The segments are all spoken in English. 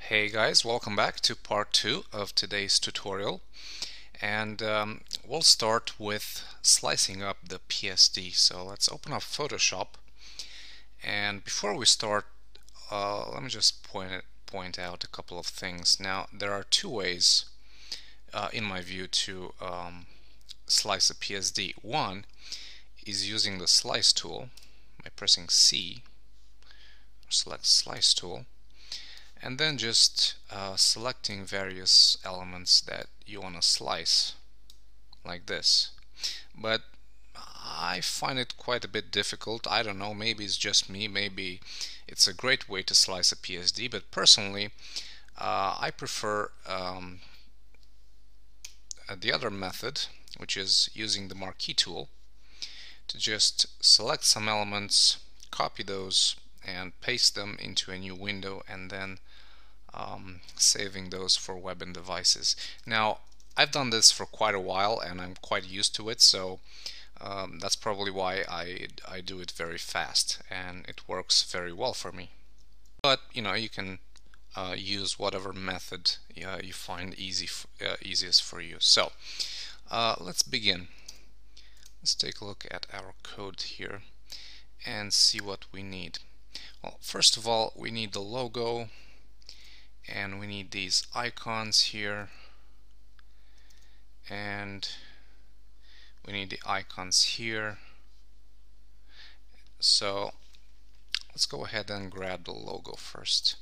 Hey guys, welcome back to part 2 of today's tutorial, and we'll start with slicing up the PSD. So let's open up Photoshop, and before we start, let me just point out a couple of things. Now there are two ways in my view to slice a PSD. One is using the slice tool by pressing C, select slice tool, and then just selecting various elements that you want to slice like this. But I find it quite a bit difficult. I don't know, maybe it's just me, maybe it's a great way to slice a PSD, but personally I prefer the other method, which is using the marquee tool to just select some elements, copy those and paste them into a new window, and then saving those for web and devices. Now I've done this for quite a while and I'm quite used to it, so that's probably why I do it very fast and it works very well for me. But you can use whatever method you find easiest for you. So let's begin. Let's take a look at our code here and see what we need. Well, first of all, we need the logo, and we need these icons here, and we need the icons here. So let's go ahead and grab the logo first.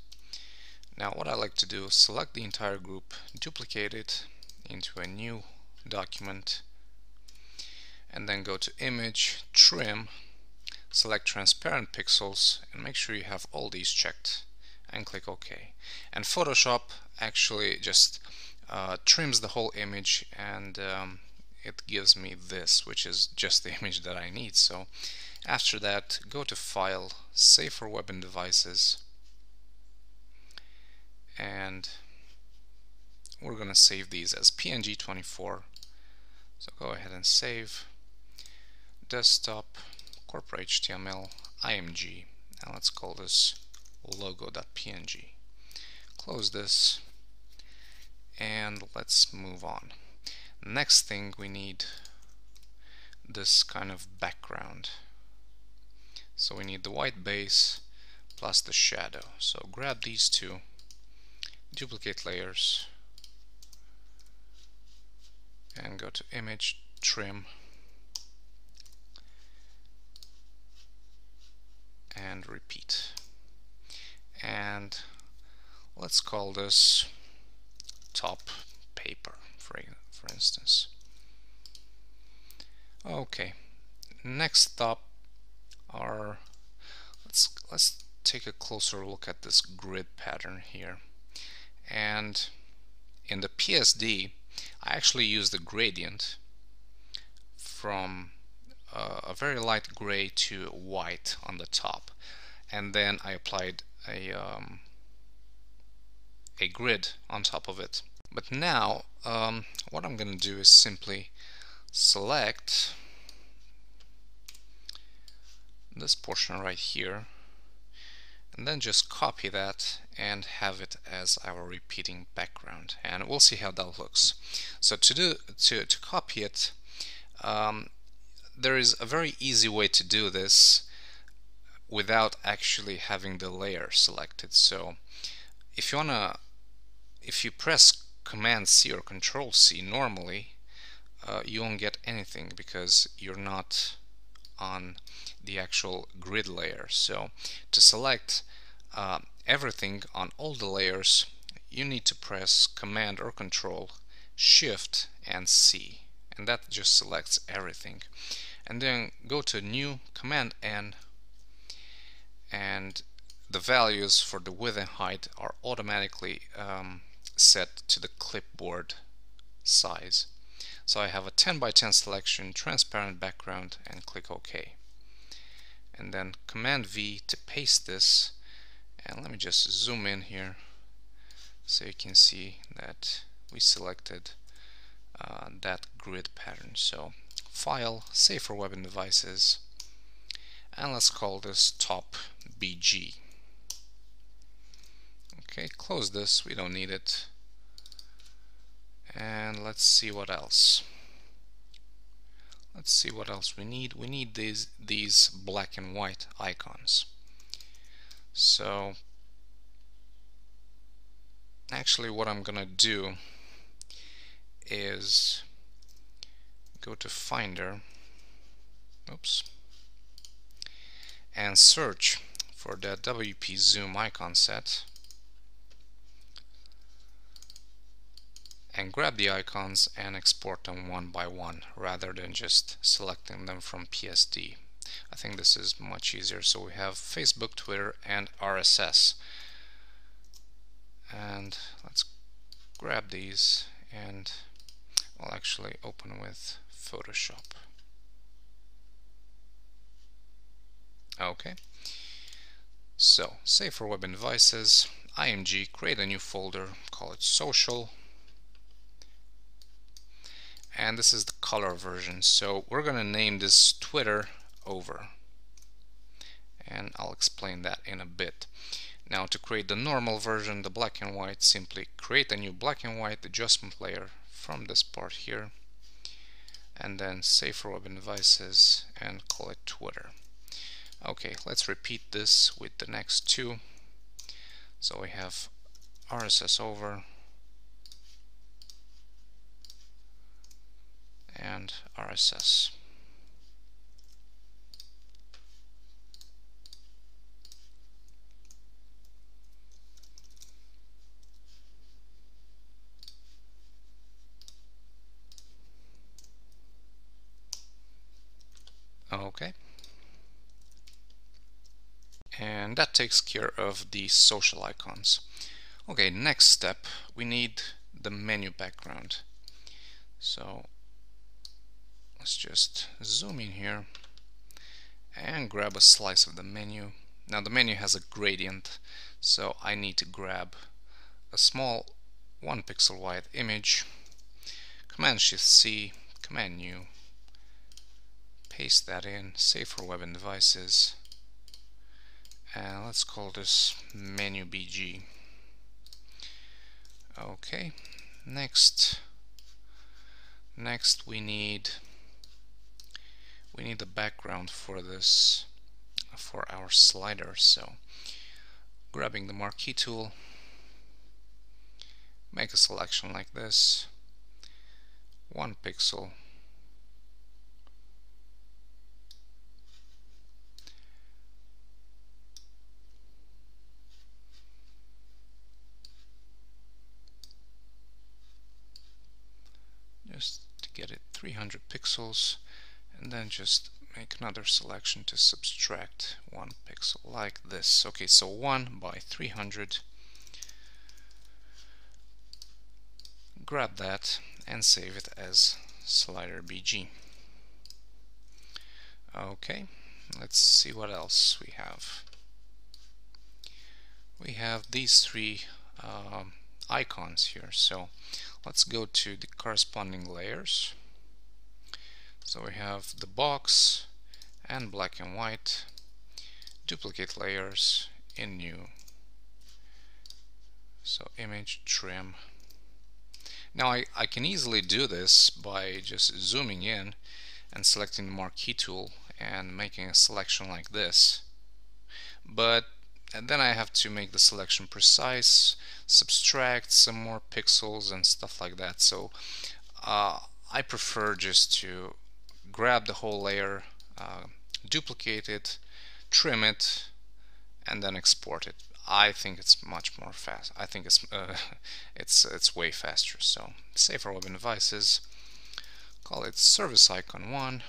Now what I like to do is select the entire group, duplicate it into a new document, and then go to Image, Trim, select Transparent Pixels, and make sure you have all these checked, and click OK. And Photoshop actually just trims the whole image, and it gives me this, which is just the image that I need. So after that, go to File, Save for Web and Devices, and we're going to save these as PNG 24. So go ahead and save. Desktop, Corpora HTML, IMG, and let's call this logo.png. Close this, and let's move on. Next thing, we need this kind of background. So we need the white base plus the shadow. So grab these two, duplicate layers, and go to Image, Trim, and repeat. And let's call this top paper, for instance. Okay, next up are let's take a closer look at this grid pattern here. And in the PSD, I actually use the gradient from a very light gray to white on the top, and then I applied a grid on top of it. But now what I'm going to do is simply select this portion right here, and then just copy that and have it as our repeating background, and we'll see how that looks. So to copy it, there is a very easy way to do this without actually having the layer selected. So if you press Command C or Control C normally, you won't get anything because you're not on the actual grid layer. So to select everything on all the layers, you need to press Command or Control, Shift and C, and that just selects everything. And then go to New, Command N, and the values for the width and height are automatically set to the clipboard size. So I have a 10 by 10 selection, transparent background, and click OK. And then Command V to paste this, and let me just zoom in here so you can see that we selected that grid pattern. So File, Save for Web and Devices, and let's call this top BG. Okay, close this, we don't need it. And let's see what else. Let's see what else we need. We need these black and white icons. So actually what I'm gonna do is go to Finder, oops, and search for the WP Zoom icon set and grab the icons and export them one by one rather than just selecting them from PSD. I think this is much easier. So we have Facebook, Twitter, and RSS. And let's grab these, and I'll actually open with Photoshop. Okay. So, save for web and devices, IMG, create a new folder, call it social. And this is the color version. So we're going to name this Twitter over. And I'll explain that in a bit. Now to create the normal version, the black and white, simply create a new black and white adjustment layer from this part here. And then save for web and devices and call it Twitter. Okay, let's repeat this with the next two. So we have RSS over and RSS. Okay. And that takes care of the social icons. Okay, next step, we need the menu background. So let's just zoom in here and grab a slice of the menu. Now the menu has a gradient, so I need to grab a small 1 pixel wide image, Command-Shift-C, Command-U, paste that in, save for web and devices, and let's call this menu BG. Okay, next we need the background for this, for our slider. So grabbing the marquee tool, make a selection like this, 1 pixel, just to get it 300 pixels, and then just make another selection to subtract 1 pixel like this. Okay, so 1 by 300. Grab that and save it as slider BG. Okay, let's see what else we have. We have these three icons here, so let's go to the corresponding layers. So we have the box and black and white, duplicate layers in new, so image, trim. Now I can easily do this by just zooming in and selecting the marquee tool and making a selection like this, but then I have to make the selection precise, subtract some more pixels and stuff like that. So I prefer just to grab the whole layer, duplicate it, trim it, and then export it. I think it's much more fast. I think it's way faster. So save for web and devices, call it service icon 1,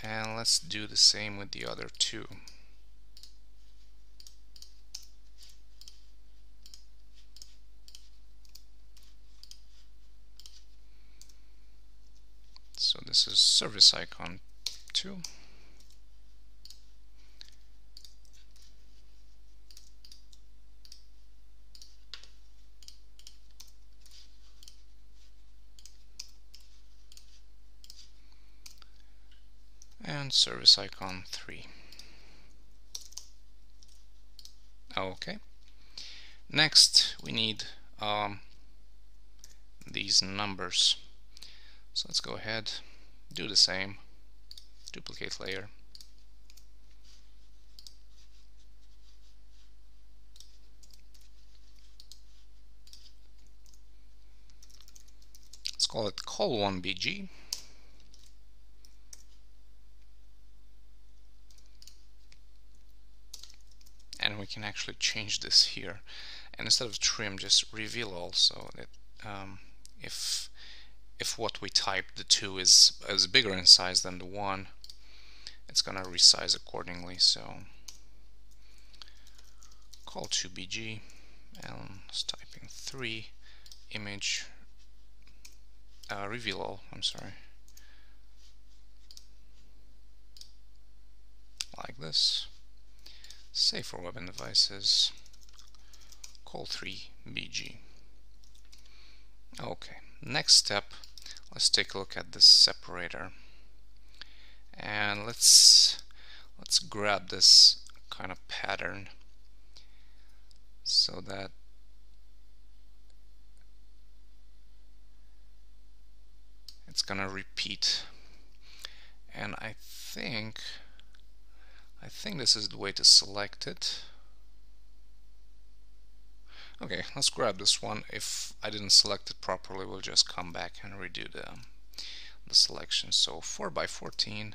and let's do the same with the other two. So this is service icon 2. And service icon 3. Okay. Next, we need these numbers. So let's go ahead, do the same, duplicate layer. Let's call it col1bg. And we can actually change this here. And instead of trim, just reveal all, so that if what we type, the 2 is bigger in size than the 1, it's gonna resize accordingly. So col2bg, and let's type in 3 image reveal all. I'm sorry, like this. Save for web and devices. col3bg. Okay, next step, let's take a look at this separator, and let's grab this kind of pattern so that it's gonna repeat. And I think this is the way to select it. Okay, let's grab this one. If I didn't select it properly, we'll just come back and redo the selection. So 4x14,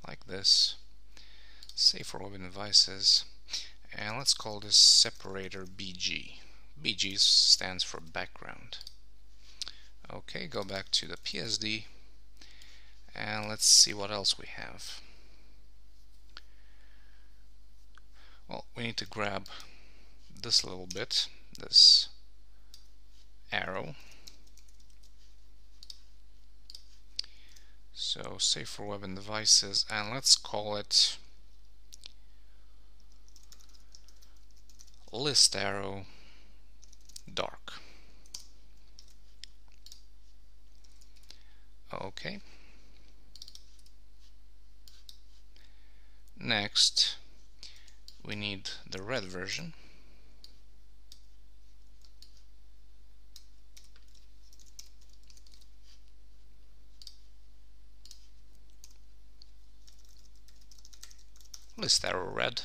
like this. Save for web and devices, and let's call this separator BG. BG stands for background. Okay, go back to the PSD, and let's see what else we have. Well, we need to grab this little bit, this arrow. So save for web and devices, and let's call it list arrow dark. Okay. Next, we need the red version. List arrow red.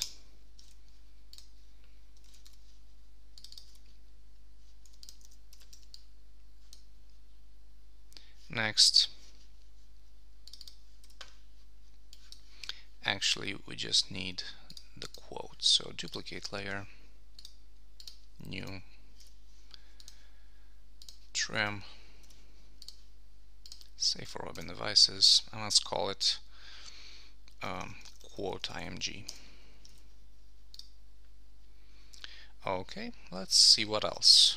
Next, actually we just need the quote, so duplicate layer, new, trim, save for web and devices, and let's call it quote img. Okay, let's see what else.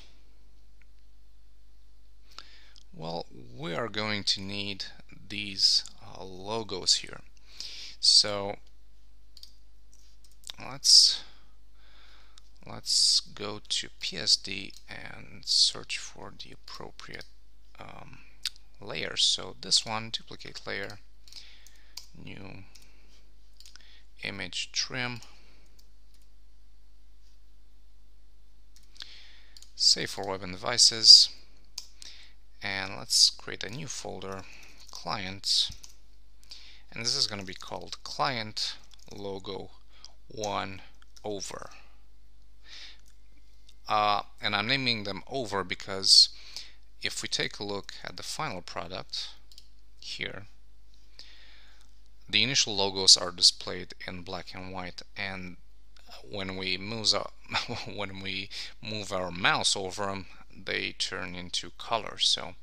Well, we are going to need these logos here. So let's go to PSD and search for the appropriate layers. So this one, duplicate layer, new, image, trim, save for web and devices, and let's create a new folder, client, and this is going to be called client logo 1 over. And I'm naming them over because if we take a look at the final product here, the initial logos are displayed in black and white, and when we move our mouse over them, they turn into color. So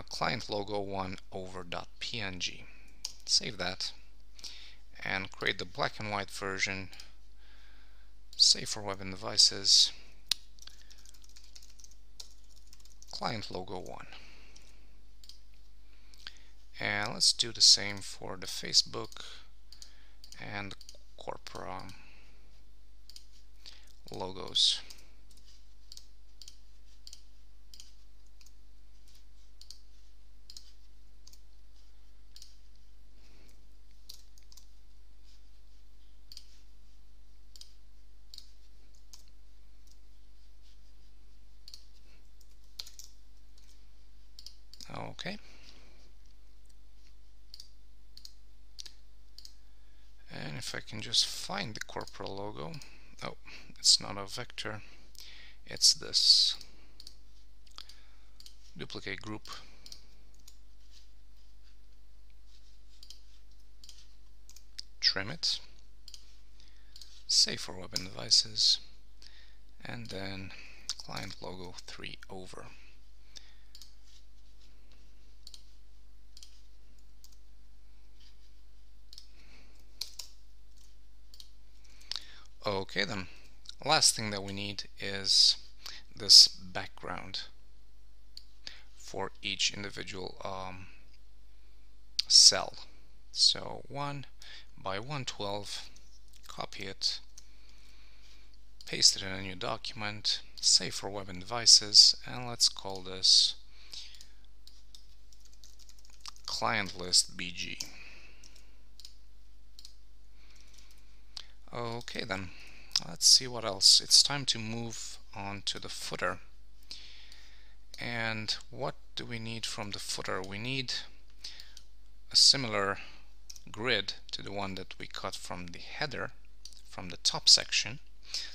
client logo 1 over .png. Save that and create the black and white version. Save for web and devices, client logo 1. And let's do the same for the Facebook and Corpora logos. Okay. And if I can just find the Corpora logo. Oh, it's not a vector, it's this. Duplicate group. Trim it. Save for web and devices. And then client logo 3 over. Okay then, last thing that we need is this background for each individual cell. So 1 by 112, copy it, paste it in a new document, save for web and devices, and let's call this client list BG. Okay then, let's see what else. It's time to move on to the footer. And what do we need from the footer? We need a similar grid to the one that we cut from the header, from the top section.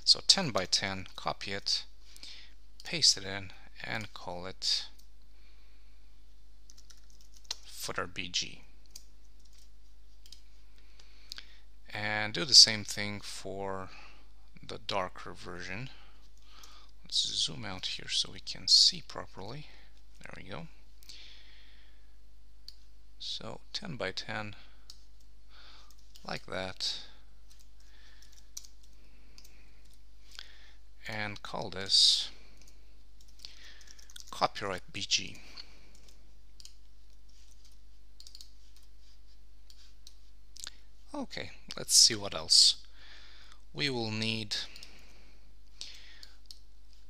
So 10 by 10, copy it, paste it in, and call it footer BG. And do the same thing for the darker version. Let's zoom out here so we can see properly. There we go. So 10 by 10, like that. And call this copyright BG. Okay, let's see what else. We will need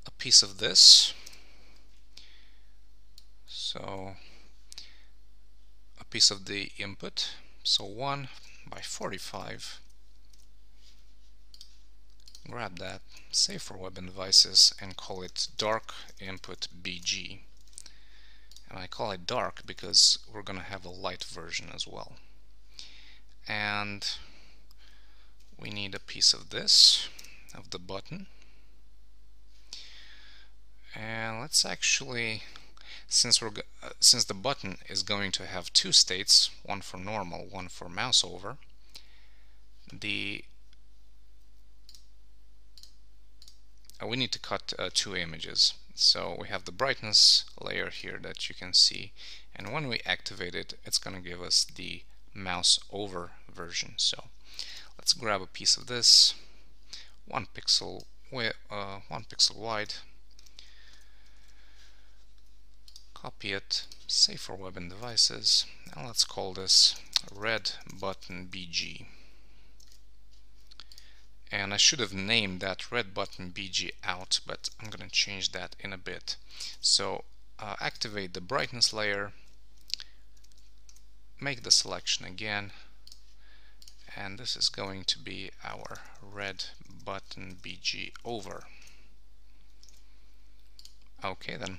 a piece of this. So a piece of the input. So 1 by 45. Grab that, save for web and devices, and call it dark input BG. And I call it dark because we're going to have a light version as well. And we need a piece of this, of the button. And let's actually, since the button is going to have two states, one for normal, one for mouse over, we need to cut two images. So we have the brightness layer here that you can see, and when we activate it, it's going to give us the mouse over version. So let's grab a piece of this, 1 pixel wide, copy it, save for web and devices, and let's call this red button BG. And I should have named that red button BG out, but I'm going to change that in a bit. So activate the brightness layer, make the selection again, and this is going to be our red button BG over. Okay then.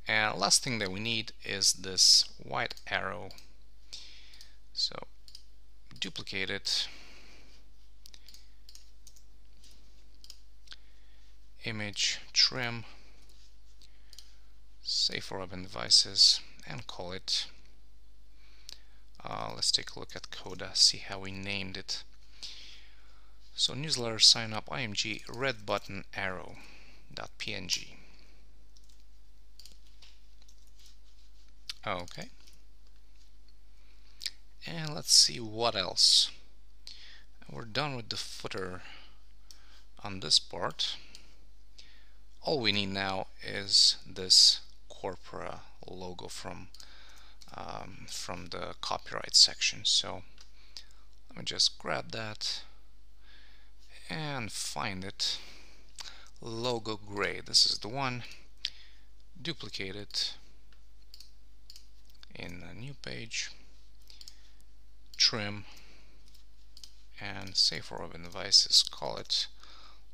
And last thing that we need is this white arrow. So duplicate it, image, trim, save for web and devices, and call it, let's take a look at Coda, see how we named it. So newsletter sign up img red button arrow .png. Okay, and let's see what else. We're done with the footer on this part. All we need now is this Corpora logo from the copyright section. So let me just grab that and find it. Logo gray, this is the one. Duplicate it in a new page, trim, and save for web and devices, call it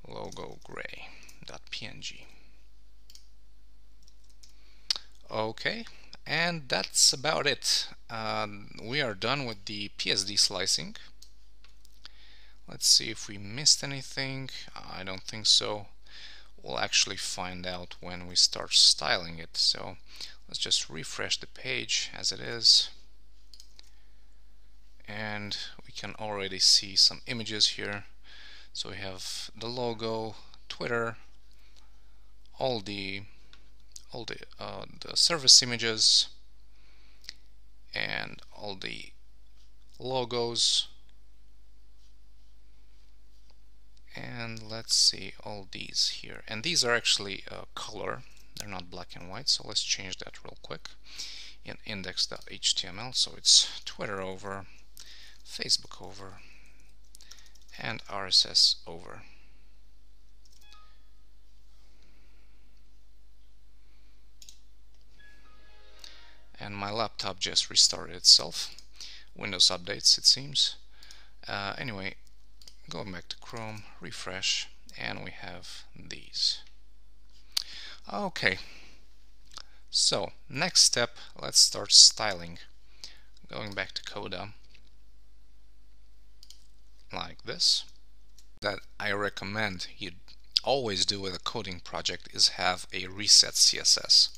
logo gray.png. Okay, and that's about it. We are done with the PSD slicing. Let's see if we missed anything. I don't think so. We'll actually find out when we start styling it. So let's just refresh the page as it is. And we can already see some images here. So we have the logo, Twitter, all the service images, and all the logos, and let's see all these here. And these are actually color, they're not black and white, so let's change that real quick in index.html. So it's Twitter over, Facebook over, and RSS over. And my laptop just restarted itself. Windows updates, it seems. Anyway, going back to Chrome, refresh, and we have these. Okay, so next step, let's start styling. Going back to Coda, like this. That I recommend you always do with a coding project is have a reset CSS.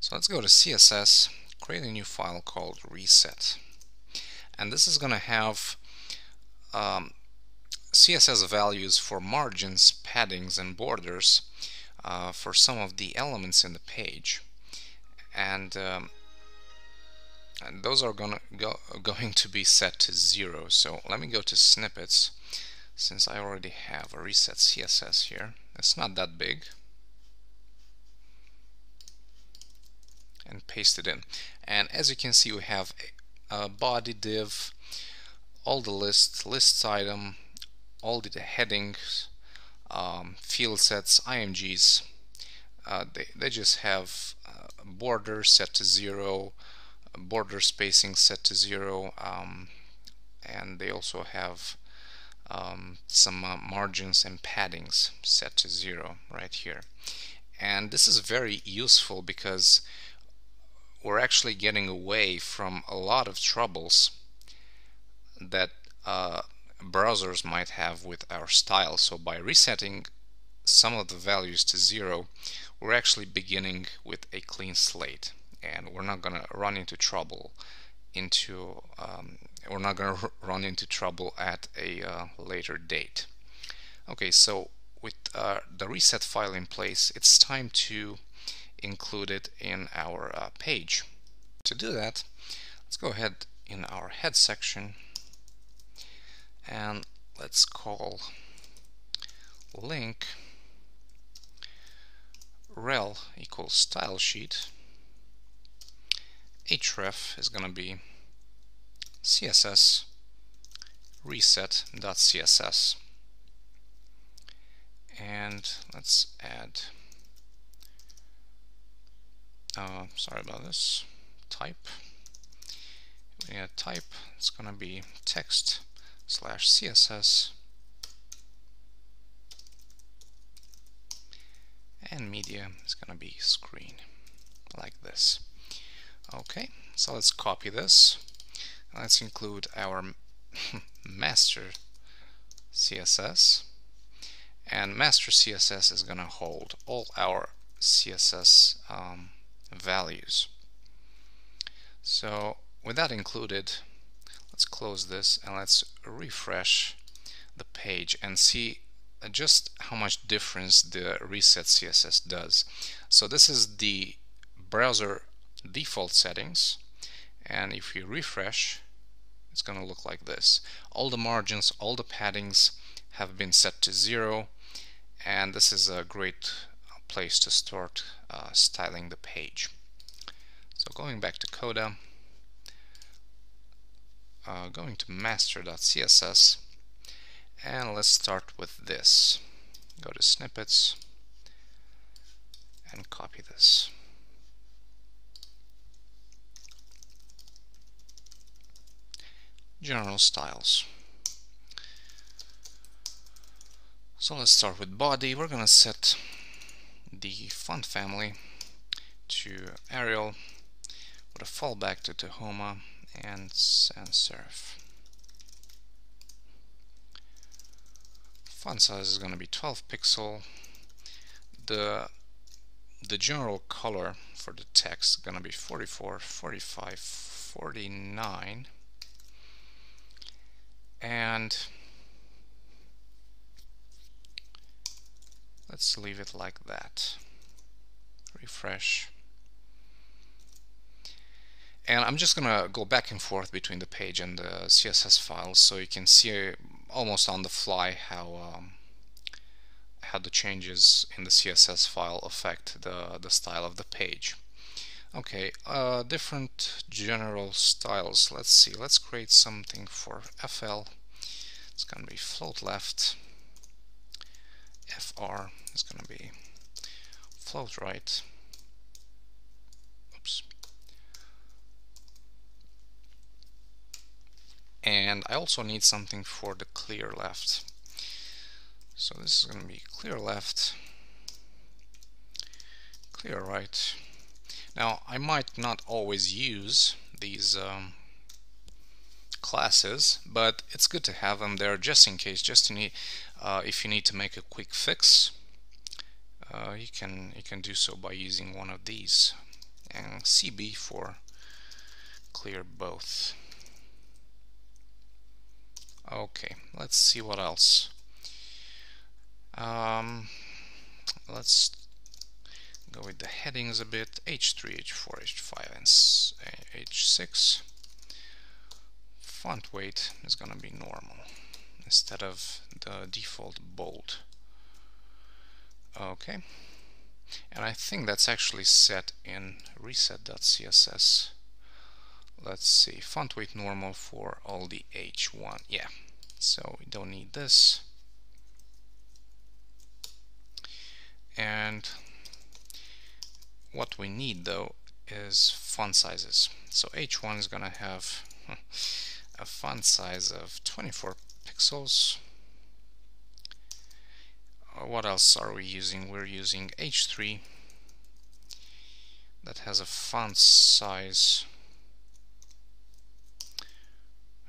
So let's go to CSS, create a new file called reset, and this is going to have CSS values for margins, paddings, and borders for some of the elements in the page, and those are going to be set to 0. So let me go to snippets, since I already have a reset CSS here. It's not that big, and paste it in. And as you can see, we have a body div, all the lists item, all the headings, field sets, IMGs. They just have border set to 0, border spacing set to 0, and they also have some margins and paddings set to 0 right here. And this is very useful because we're actually getting away from a lot of troubles that browsers might have with our style. So by resetting some of the values to 0, we're actually beginning with a clean slate, and we're not going to run into trouble at a later date. Okay, so with the reset file in place, it's time to include it in our page. To do that, let's go ahead in our head section and let's call link rel equals style sheet. href is going to be css reset.css, and let's add sorry about this, type. We add type, it's going to be text/css, and media is going to be screen, like this. Okay, so let's copy this. Let's include our master CSS, and master CSS is going to hold all our CSS values. So with that included, let's close this and let's refresh the page and see just how much difference the reset CSS does. So this is the browser default settings, and if you refresh, it's going to look like this. All the margins, all the paddings have been set to 0, and this is a great place to start styling the page. So going back to Coda, going to master.css, and let's start with this. Go to snippets and copy this. General styles. So let's start with body. We're going to set the font family to Arial with a fallback to Tahoma and sans serif. Font size is going to be 12 pixel. The general color for the text is going to be 44, 45, 49, and let's leave it like that. Refresh. And I'm just gonna go back and forth between the page and the CSS files so you can see almost on the fly how the changes in the CSS file affect the style of the page. Okay, different general styles. Let's see, let's create something for FL. It's gonna be float left. FR is gonna be float right. Oops. And I also need something for the clear left. So this is going to be clear left, clear right. Now I might not always use these classes, but it's good to have them there just in case, just to need, if you need to make a quick fix, you can do so by using one of these, and CB for clear both. Okay, let's see what else. Let's go with the headings a bit. H3, H4, H5, and H6. Font weight is going to be normal instead of the default bold. Okay, and I think that's actually set in reset.css. Let's see, font weight normal for all the H1. Yeah, so we don't need this. And what we need though is font sizes. So H1 is gonna have a font size of 24 pixels. What else are we using? We're using H3 that has a font size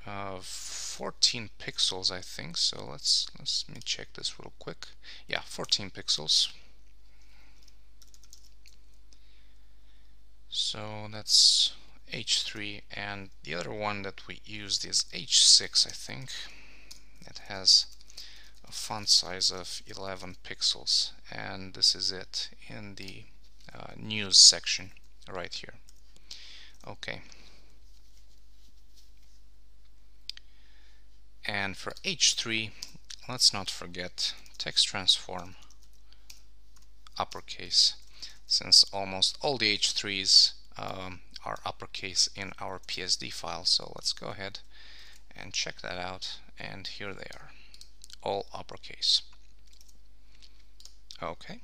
of 14 pixels, I think. So let me check this real quick. Yeah, 14 pixels. So that's H3, and the other one that we used is H6, I think. It has a font size of 11 pixels, and this is it in the news section right here. Okay. And for H3, let's not forget text transform uppercase, since almost all the H3s are uppercase in our PSD file. So let's go ahead and check that out, and here they are, all uppercase. Okay,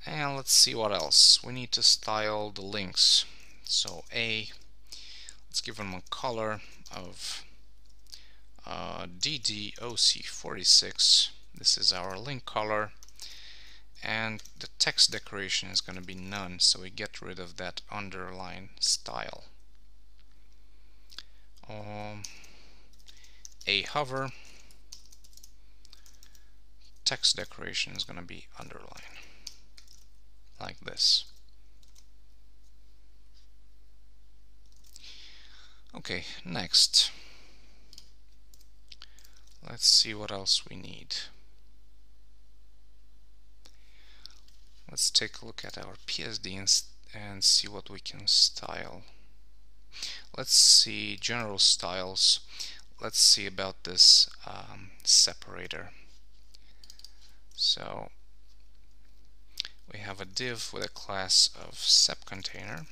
and let's see what else. We need to style the links. So let's give them a color of DDOC46. This is our link color, and the text decoration is going to be none, so we get rid of that underline style. A hover, text decoration is going to be underline, like this. Okay, next. Let's see what else we need. Let's take a look at our PSD and see what we can style. Let's see general styles. Let's see about this separator. So we have a div with a class of sep container,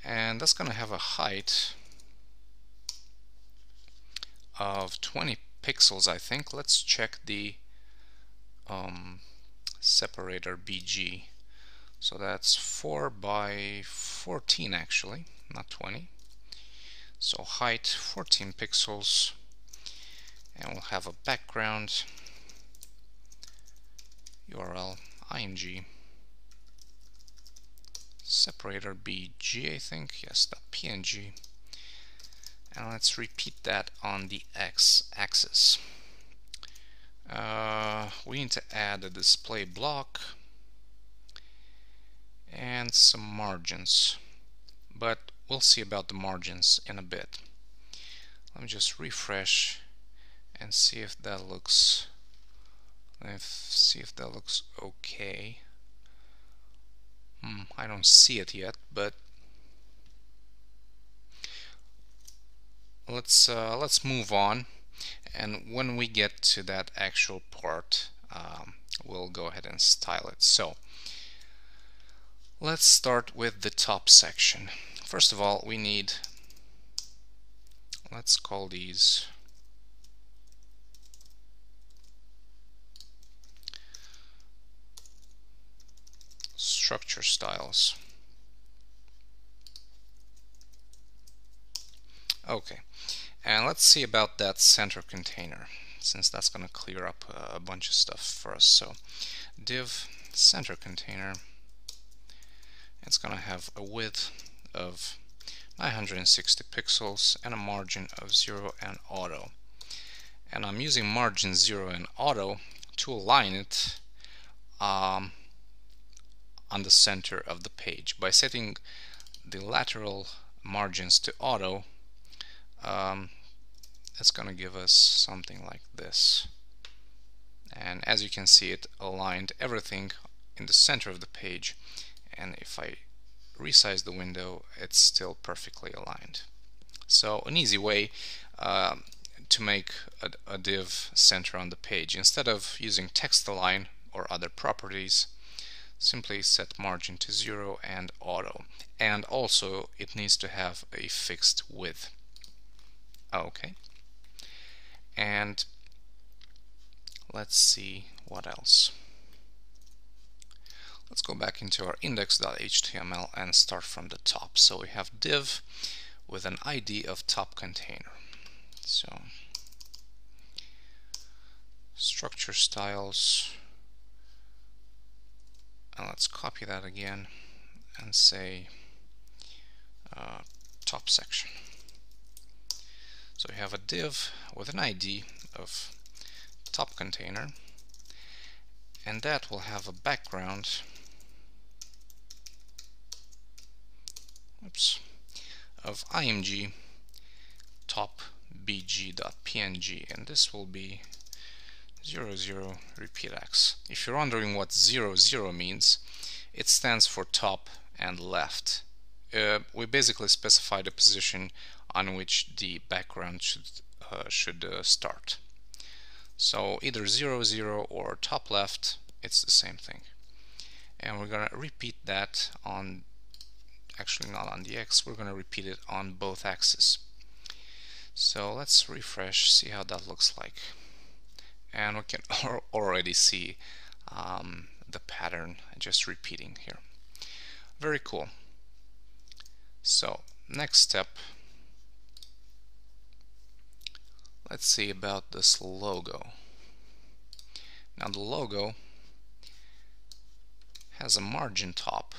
and that's going to have a height of 20 pixels, I think. Let's check the separator BG. So that's 4 by 14 actually, not 20. So height 14 pixels, and we'll have a background URL. img separator bg, I think, yes, .png, and let's repeat that on the x-axis. We need to add a display block and some margins, but we'll see about the margins in a bit. Let me just refresh and see if that looks okay. I don't see it yet, but let's move on, and when we get to that actual part, we'll go ahead and style it. So let's start with the top section. First of all, we need, let's call these structure styles. Okay, and let's see about that center container, since that's going to clear up a bunch of stuff for us. So div center container, it's going to have a width of 960 pixels and a margin of 0 and auto. And I'm using margin 0 and auto to align it on the center of the page. By setting the lateral margins to auto, it's going to give us something like this. And as you can see, it aligned everything in the center of the page, and if I resize the window, it's still perfectly aligned. So an easy way to make a div center on the page. Instead of using text align or other properties, simply set margin to 0 and auto. And also it needs to have a fixed width. Okay. And let's see what else. Let's go back into our index.html and start from the top. So we have div with an ID of top container. So structure styles, and let's copy that again and say top section. So we have a div with an ID of top container, and that will have a background of img top bg.png, and this will be 00 repeat x. If you're wondering what 00 means, it stands for top and left. We basically specify the position on which the background should start. So either 00 or top left, it's the same thing. And we're going to repeat that on, actually not on the x, we're going to repeat it on both axes. So let's refresh, see how that looks like. And we can already see the pattern just repeating here. Very cool. So next step, let's see about this logo. Now the logo has a margin top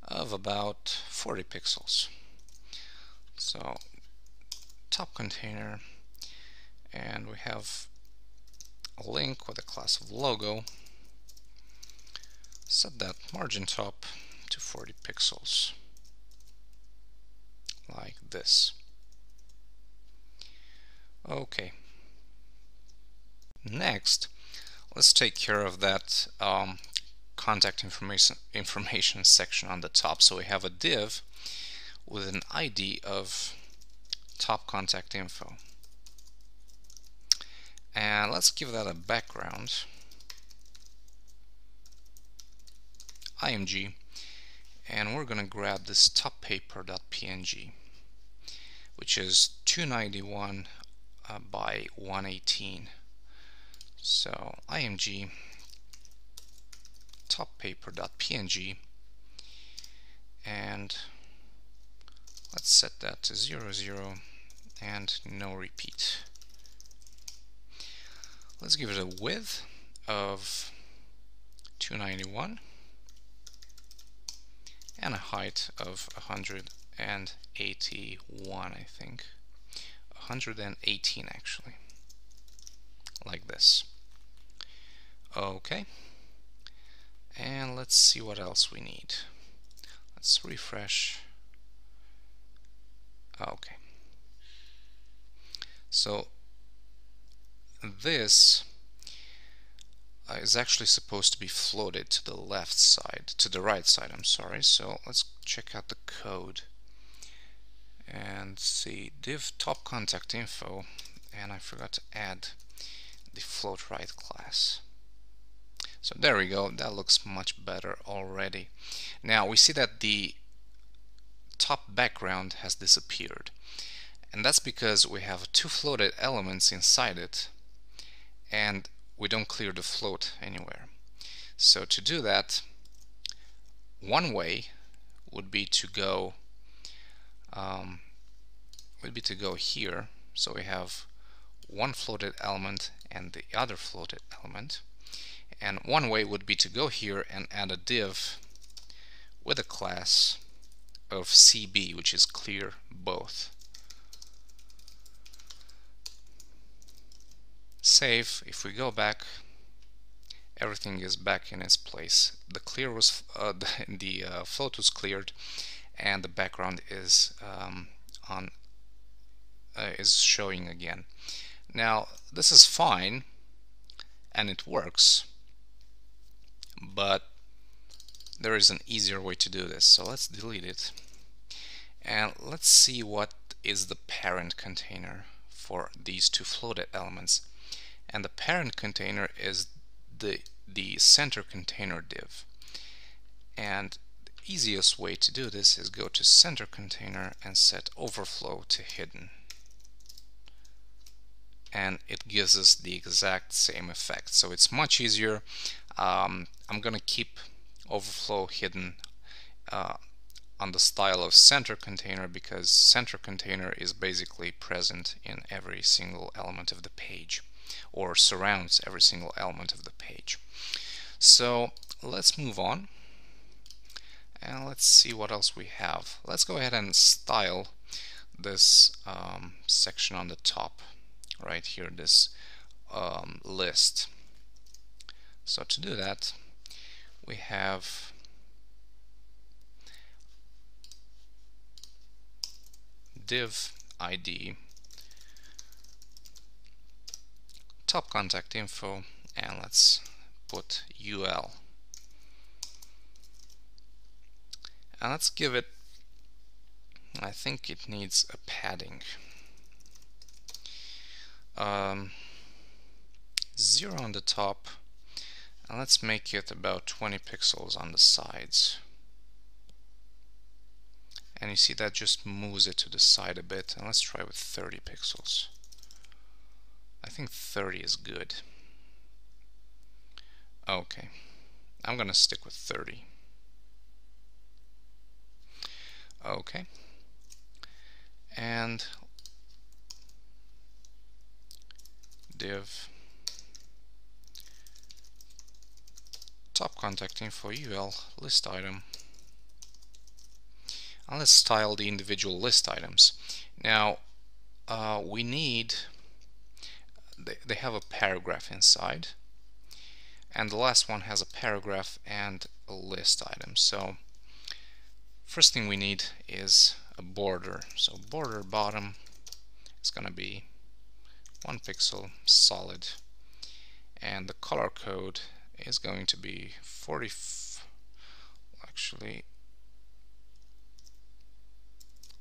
of about 40 pixels. So top container, and we have a link with a class of logo. Set that margin top to 40 pixels like this. Okay, next let's take care of that contact information section on the top. So we have a div with an ID of top contact info, and let's give that a background img, and we're gonna grab this top paper.png, which is 291 by 118. So img top paper.png, and let's set that to 00 and no repeat. Let's give it a width of 291 and a height of 181, I think. 118 actually, like this. Okay, and let's see what else we need. Let's refresh. Okay, so this is actually supposed to be floated to the left side, to the right side, I'm sorry. So let's check out the code and see div top contact info, and I forgot to add the float right class. So there we go, that looks much better already. Now we see that the top background has disappeared, and that's because we have two floated elements inside it and we don't clear the float anywhere. So to do that, one way would be to go here. So we have one floated element and the other floated element, and one way would be to go here and add a div with a class of CB, which is clear both. Save. If we go back, everything is back in its place. The clear was the float was cleared, and the background is is showing again. Now this is fine and it works, but there is an easier way to do this. So let's delete it and let's see what is the parent container for these two floated elements. And the parent container is the center container div. And the easiest way to do this is go to center container and set overflow to hidden. And it gives us the exact same effect. So it's much easier. I'm gonna keep overflow hidden on the style of center container, because center container is basically present in every single element of the page, or surrounds every single element of the page. So let's move on and let's see what else we have. Let's go ahead and style this section on the top right here, this list. So to do that, we have div ID top contact info, and let's put UL, and let's give it, I think it needs a padding, 0 on the top, and let's make it about 20 pixels on the sides. And you see that just moves it to the side a bit, and let's try with 30 pixels. I think 30 is good. Okay, I'm gonna stick with 30. Okay, and div top contact info UL list item, and let's style the individual list items. Now we need, they have a paragraph inside, and the last one has a paragraph and a list item. So first thing we need is a border. So border bottom is going to be 1 pixel solid, and the color code is going to be 40. Actually,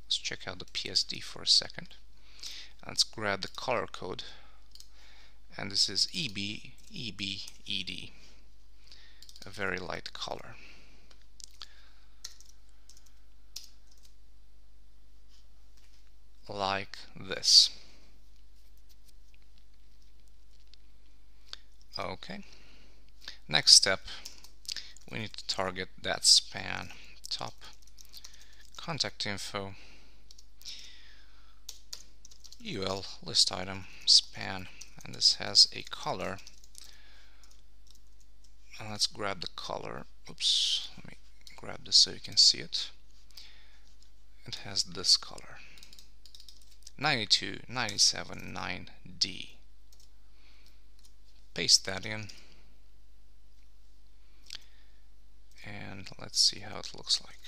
let's check out the PSD for a second. Let's grab the color code, and this is ED, a very light color. Like this. Okay. Next step, we need to target that span. Top contact info UL list item span, and this has a color And let's grab the color. Oops, let me grab this so you can see it. It has this color, 92, 97, 9D. Paste that in, and let's see how it looks like.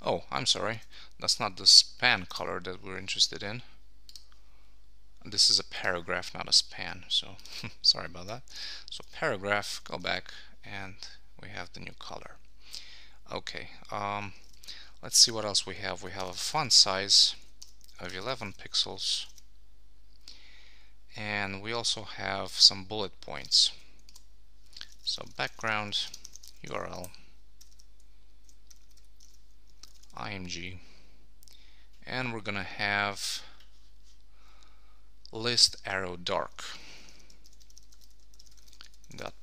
Oh, I'm sorry, that's not the span color that we're interested in. This is a paragraph, not a span, so sorry about that. So paragraph, go back, and we have the new color. Okay, let's see what else we have. We have a font size of 11 pixels, and we also have some bullet points. So background, URL, img, and we're gonna have list arrow dark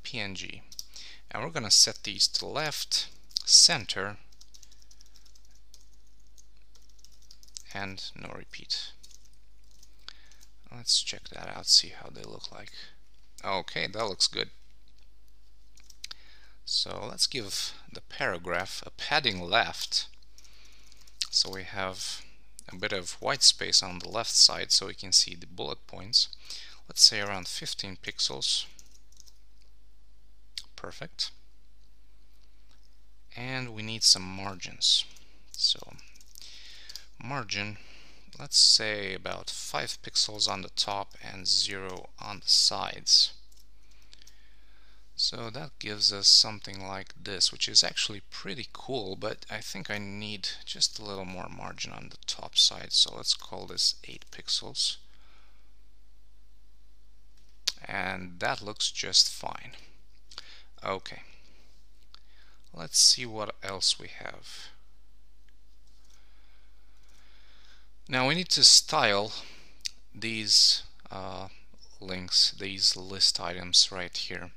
.png, and we're gonna set these to left, center, and no repeat. Let's check that out, see how they look like. Okay, that looks good. So let's give the paragraph a padding left, so we have a bit of white space on the left side so we can see the bullet points. Let's say around 15 pixels. Perfect. And we need some margins. So margin, let's say about 5 pixels on the top and 0 on the sides. So that gives us something like this, which is actually pretty cool, but I think I need just a little more margin on the top side. So let's call this 8 pixels. And that looks just fine. Okay. Let's see what else we have. Now we need to style these links, these list items right here.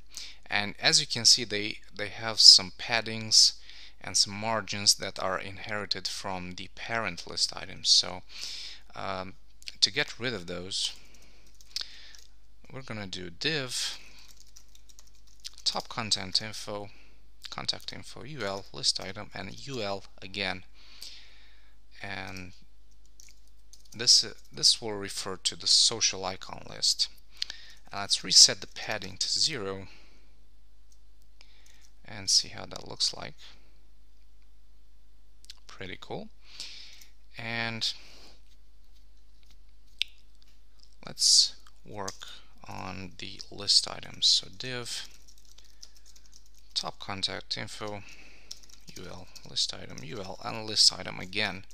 And as you can see, they have some paddings and some margins that are inherited from the parent list items. So to get rid of those, we're gonna do div top content info, contact info, ul list item, and ul again. And this will refer to the social icon list. And let's reset the padding to 0 and see how that looks like. Pretty cool. And let's work on the list items. So div top contact info, ul list item, ul, and list item again.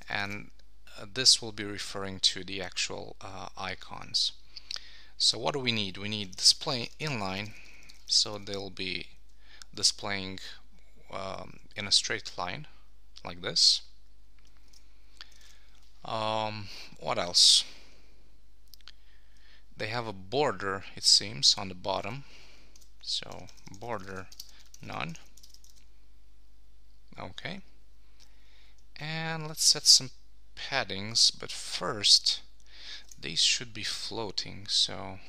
And this will be referring to the actual icons. So what do we need? We need display inline, so they'll be displaying in a straight line like this. What else? They have a border, it seems, on the bottom. So border none. Okay. And let's set some paddings, but first these should be floating. So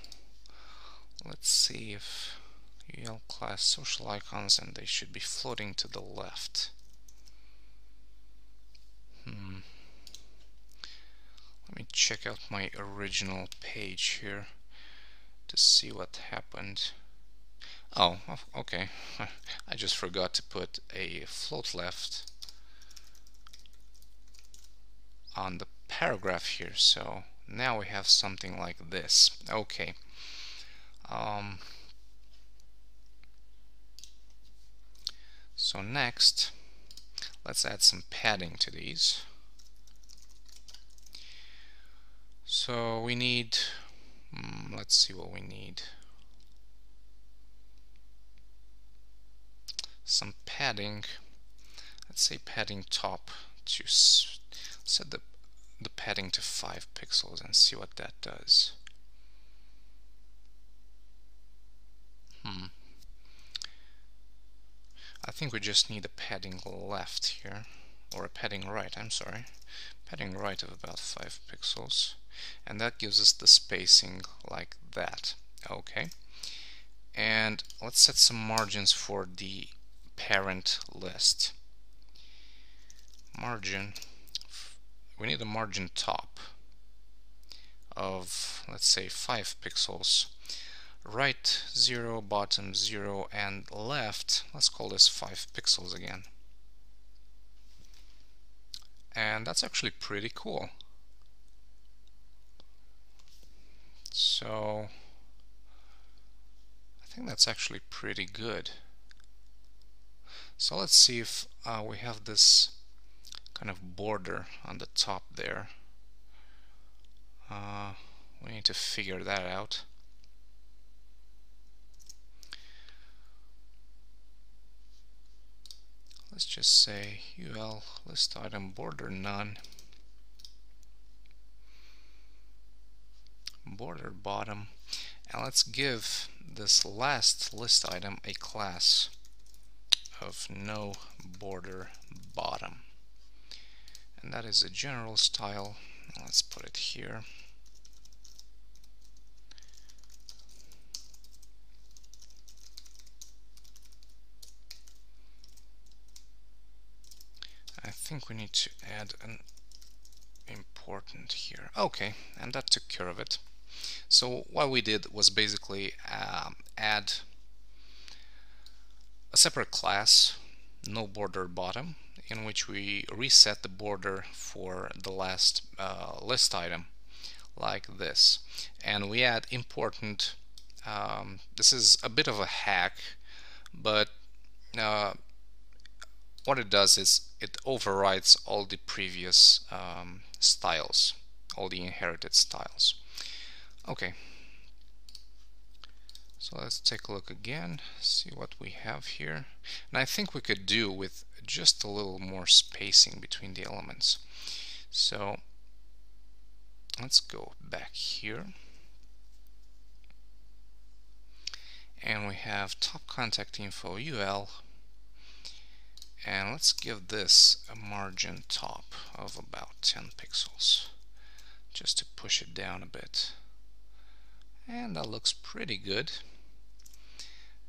let's see if UL class social icons, and they should be floating to the left. Let me check out my original page here to see what happened. Oh, okay. I just forgot to put a float left on the paragraph here, so now we have something like this. Okay. So next, let's add some padding to these. So we need, let's see what we need. Some padding, let's say padding top, to set the padding to 5 pixels and see what that does. I think we just need a padding left here. or a padding right, I'm sorry, padding right of about 5 pixels, and that gives us the spacing like that. Okay, and let's set some margins for the parent list. Margin, we need a margin top of, let's say, 5 pixels. Right 0, bottom 0, and left, let's call this 5 pixels again. And that's actually pretty cool. So I think that's actually pretty good. So let's see if we have this kind of border on the top there. We need to figure that out. Let's just say UL list item border none, border bottom, and let's give this last list item a class of no border bottom, and that is a general style. Let's put it here. I think we need to add an important here. Okay, and that took care of it. So what we did was basically add a separate class, no border bottom, in which we reset the border for the last list item like this, and we add important. This is a bit of a hack, but what it does is it overrides all the previous styles, all the inherited styles. Okay, so let's take a look again, see what we have here. And I think we could do with just a little more spacing between the elements. So let's go back here, and we have top contact info UL, and let's give this a margin top of about 10 pixels just to push it down a bit, and that looks pretty good.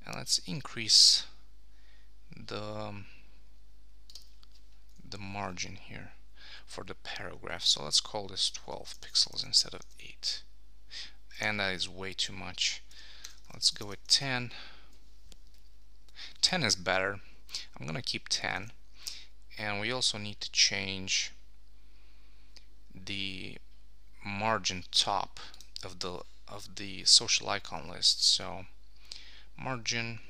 And let's increase the margin here for the paragraph, so let's call this 12 pixels instead of 8, and that is way too much. Let's go with 10. 10 is better. I'm gonna keep 10, and we also need to change the margin top of the social icon list. So margin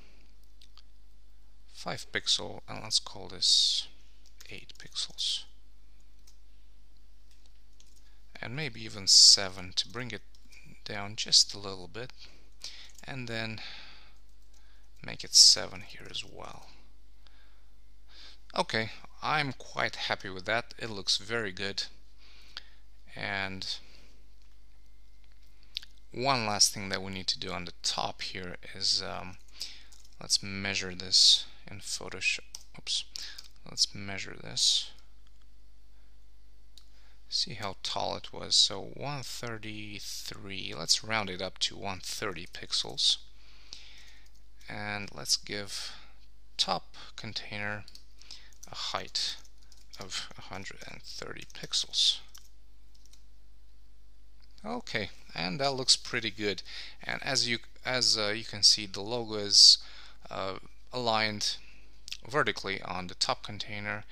5 pixel, and let's call this 8 pixels, and maybe even 7 to bring it down just a little bit, and then make it 7 here as well. Okay, I'm quite happy with that. It looks very good. And one last thing that we need to do on the top here is let's measure this in Photoshop. Oops. Let's measure this. See how tall it was. So 133. Let's round it up to 130 pixels. And let's give top container a height of 130 pixels. Okay, and that looks pretty good. And as you can see, the logo is aligned vertically on the top container,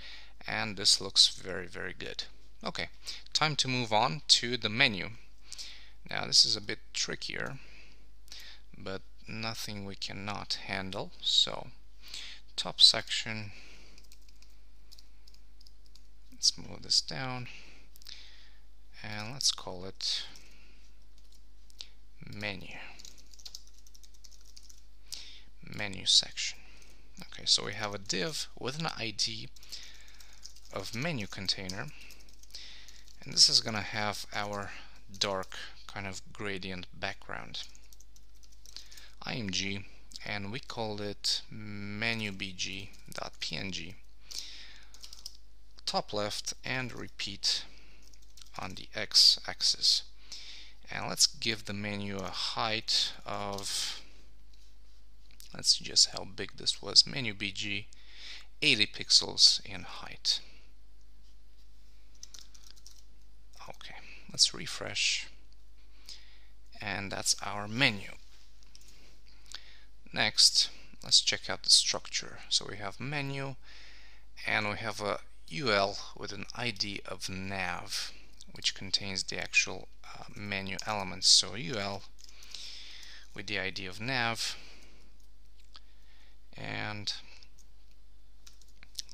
and this looks very, very good. Okay, time to move on to the menu. Now this is a bit trickier, but nothing we cannot handle. So top section, let's move this down, and let's call it menu section. Okay, so we have a div with an ID of menu container, and this is gonna have our dark kind of gradient background, img, and we called it menubg.png. top left and repeat on the x-axis. And let's give the menu a height of, let's see just how big this was, menu BG, 80 pixels in height. Okay, let's refresh, and that's our menu. Next, let's check out the structure. So we have menu, and we have a UL with an ID of nav, which contains the actual menu elements. So UL with the ID of nav, and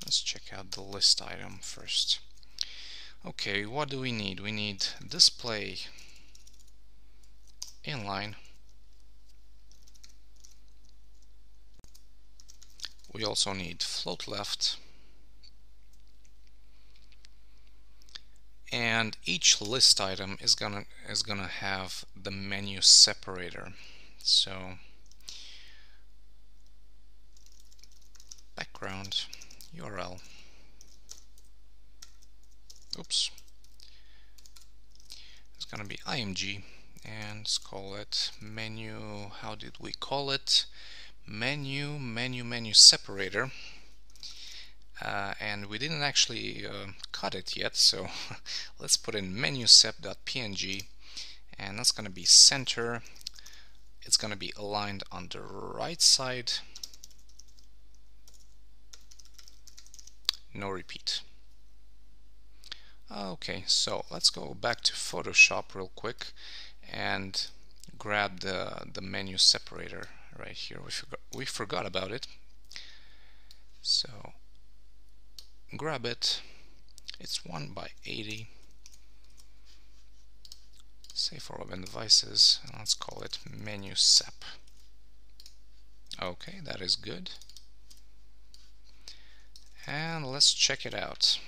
let's check out the list item first. Okay, what do we need? We need display inline. We also need float left, and each list item is gonna have the menu separator. So background URL, oops, it's gonna be img, and let's call it menu. How did we call it? Menu separator. And we didn't actually cut it yet, so let's put in menu sep.png, and that's going to be center. It's going to be aligned on the right side, no repeat. Okay, so let's go back to Photoshop real quick and grab the menu separator right here. We forgot about it, so grab it. It's 1 by 80. Save for web and devices, and let's call it menu sep. Okay, that is good. And let's check it out.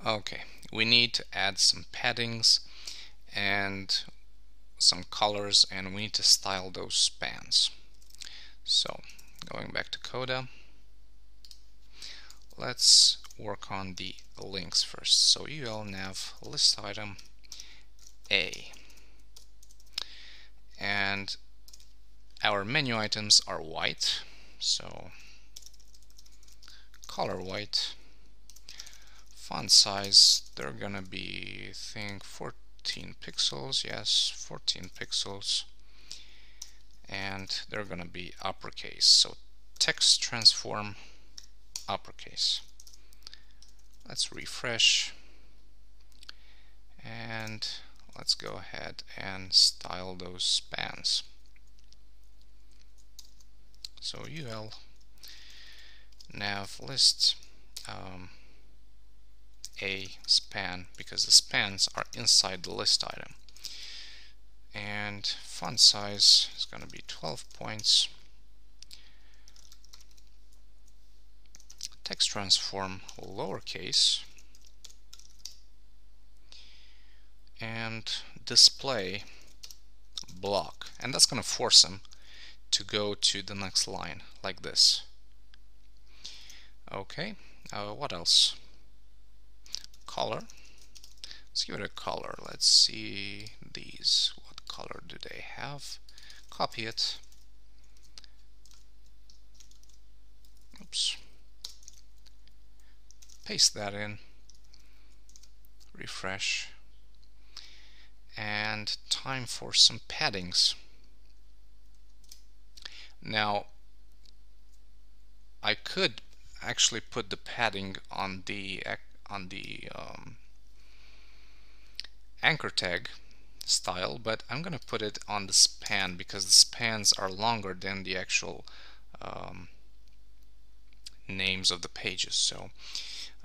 Okay, we need to add some paddings and some colors, and we need to style those spans. So going back to Coda, let's work on the links first. So UL nav list item A, and our menu items are white, so color white. Font size, they're gonna be, I think, 14 pixels. Yes, 14 pixels. And they're gonna be uppercase. So text transform uppercase. Let's refresh, and let's go ahead and style those spans. So UL nav list A span, because the spans are inside the list item. And font size is going to be 12 points. Text transform lowercase, and display block, and that's going to force them to go to the next line like this. Okay, what else? Color. Let's give it a color. Let's see these. What color do they have? Copy it. Oops. Paste that in. Refresh. And time for some paddings. Now, I could actually put the padding on the anchor tag style, but I'm gonna put it on the span because the spans are longer than the actual names of the pages. So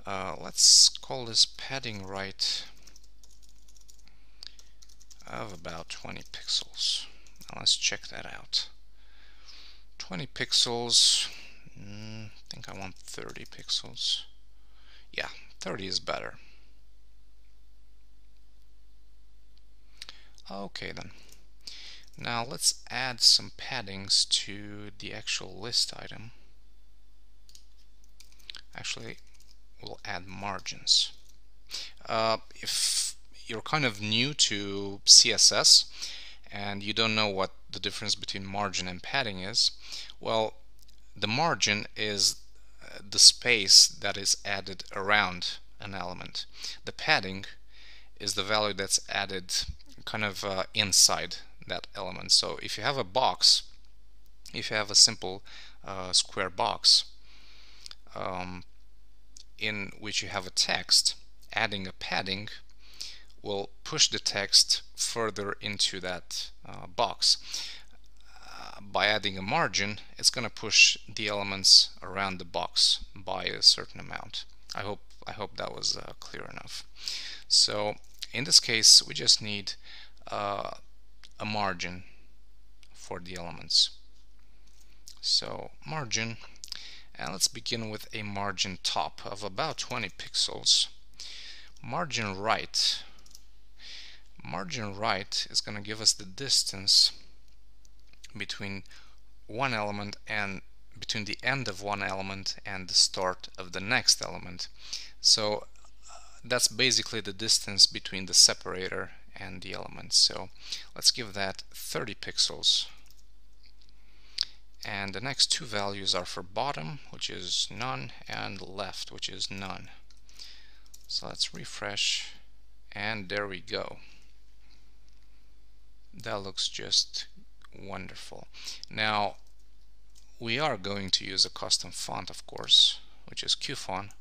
let's call this padding right of about 20 pixels. Now let's check that out. 20 pixels. I think I want 30 pixels. Yeah, 30 is better. Okay then. Now let's add some paddings to the actual list item. Actually, we'll add margins. If you're kind of new to CSS and you don't know what the difference between margin and padding is, well, the margin is the space that is added around an element. The padding is the value that's added kind of inside that element. So if you have a box, if you have a simple square box in which you have a text, adding a padding will push the text further into that box. By adding a margin, it's going to push the elements around the box by a certain amount. I hope that was clear enough. So in this case, we just need a margin for the elements. So margin, and let's begin with a margin top of about 20 pixels. Margin right. Margin right is going to give us the distance between one element and between the end of one element and the start of the next element. So that's basically the distance between the separator and the element. So let's give that 30 pixels. And the next two values are for bottom, which is none, and left, which is none. So let's refresh, and there we go. That looks just wonderful. Now we are going to use a custom font, of course, which is QFont,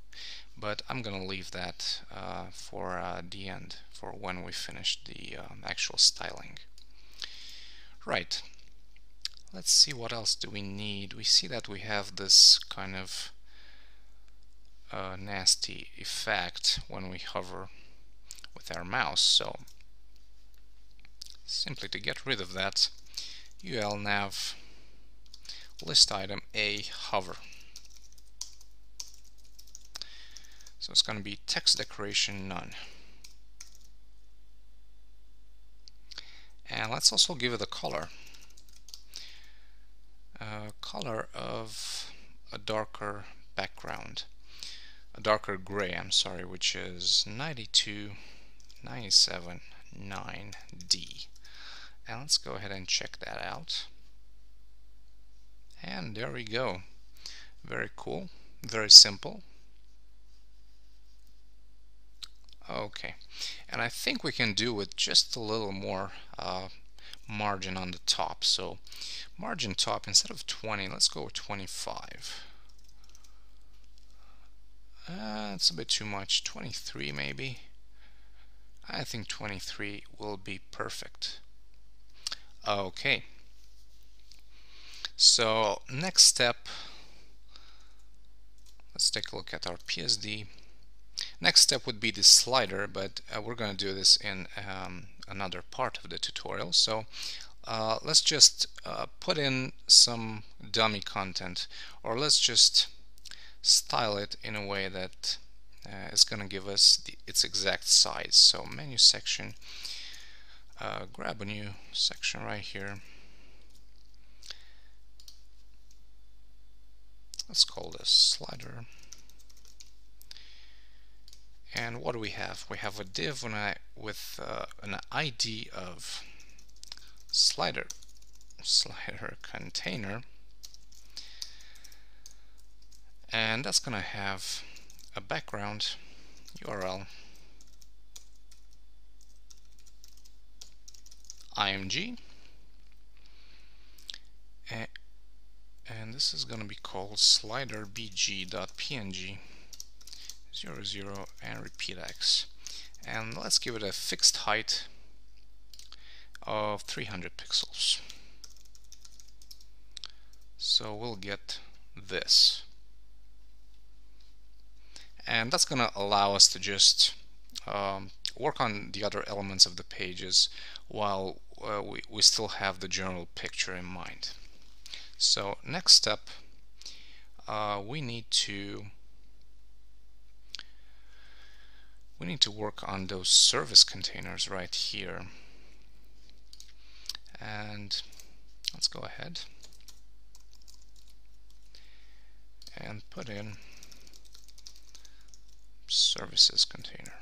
but I'm going to leave that for the end, for when we finish the actual styling. Right. Let's see, what else do we need. We see that we have this kind of nasty effect when we hover with our mouse. So simply to get rid of that, ul nav list item a hover. So it's going to be text decoration none. And let's also give it a color. Color of a darker background, a darker gray, I'm sorry, which is 92979D. And let's go ahead and check that out. And there we go. Very cool, very simple. Okay, and I think we can do with just a little more margin on the top. So margin top, instead of 20, let's go with 25. It's a bit too much. 23 maybe. I think 23 will be perfect. Okay, so next step, let's take a look at our PSD. Next step would be the slider, but we're going to do this in another part of the tutorial. So let's just put in some dummy content, or let's just style it in a way that is going to give us its exact size. So menu section, grab a new section right here. Let's call this slider. And what do we have? We have a div with an ID of slider container, and that's going to have a background URL img, and this is going to be called sliderbg.png 00 and repeat x, and let's give it a fixed height of 300 pixels. So we'll get this, and that's going to allow us to just work on the other elements of the pages while we still have the general picture in mind. So next step, we need to work on those service containers right here. And let's go ahead and put in services container.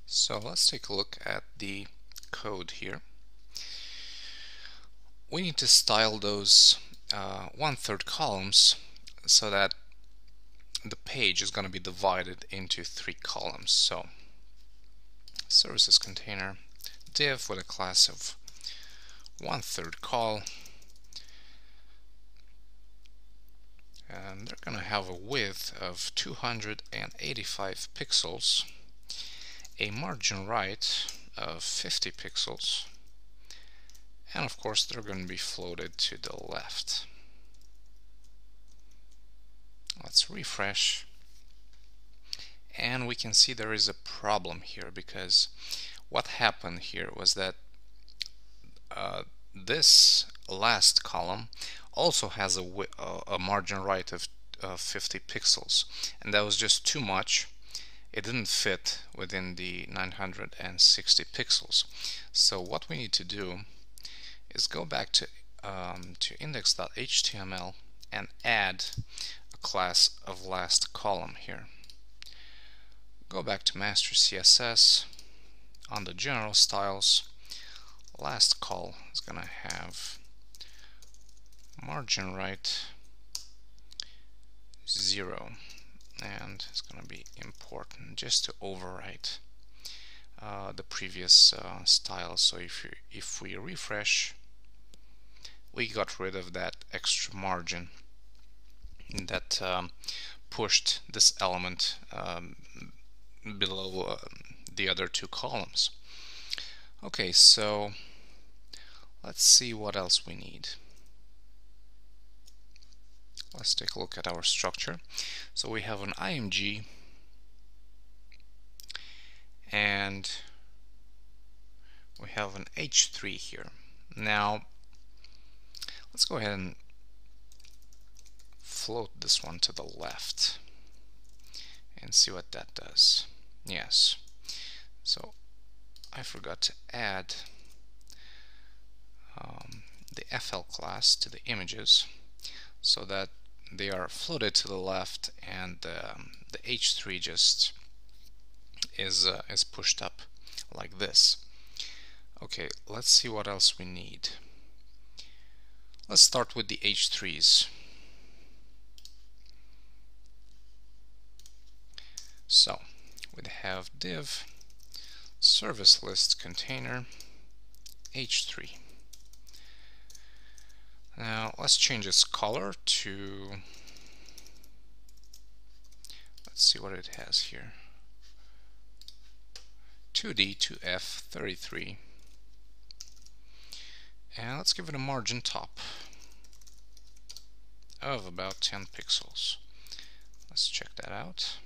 So let's take a look at the code here. We need to style those 1/3 columns so that the page is going to be divided into 3 columns. So services container div with a class of 1/3 col, and they're going to have a width of 285 pixels, a margin right of 50 pixels, and of course they're going to be floated to the left. Let's refresh, and we can see there is a problem here, because what happened here was that this last column also has a margin right of 50 pixels, and that was just too much. It didn't fit within the 960 pixels. So what we need to do is go back to index.html and add a class of last column here. Go back to master CSS. On the general styles, last col is going to have margin right 0, and it's going to be important just to overwrite the previous style. So if we refresh, we got rid of that extra margin that pushed this element below the other 2 columns. Okay, so let's see what else we need. Let's take a look at our structure. So we have an IMG, and we have an H3 here. Now let's go ahead and float this one to the left and see what that does. Yes, so I forgot to add the FL class to the images so that they are floated to the left, and the H3 just is pushed up like this. Okay, let's see what else we need. Let's start with the H3s. So we have div service list container H3. Now let's change its color to, let's see what it has here, 2D to F33, and let's give it a margin top of about 10 pixels. Let's check that out.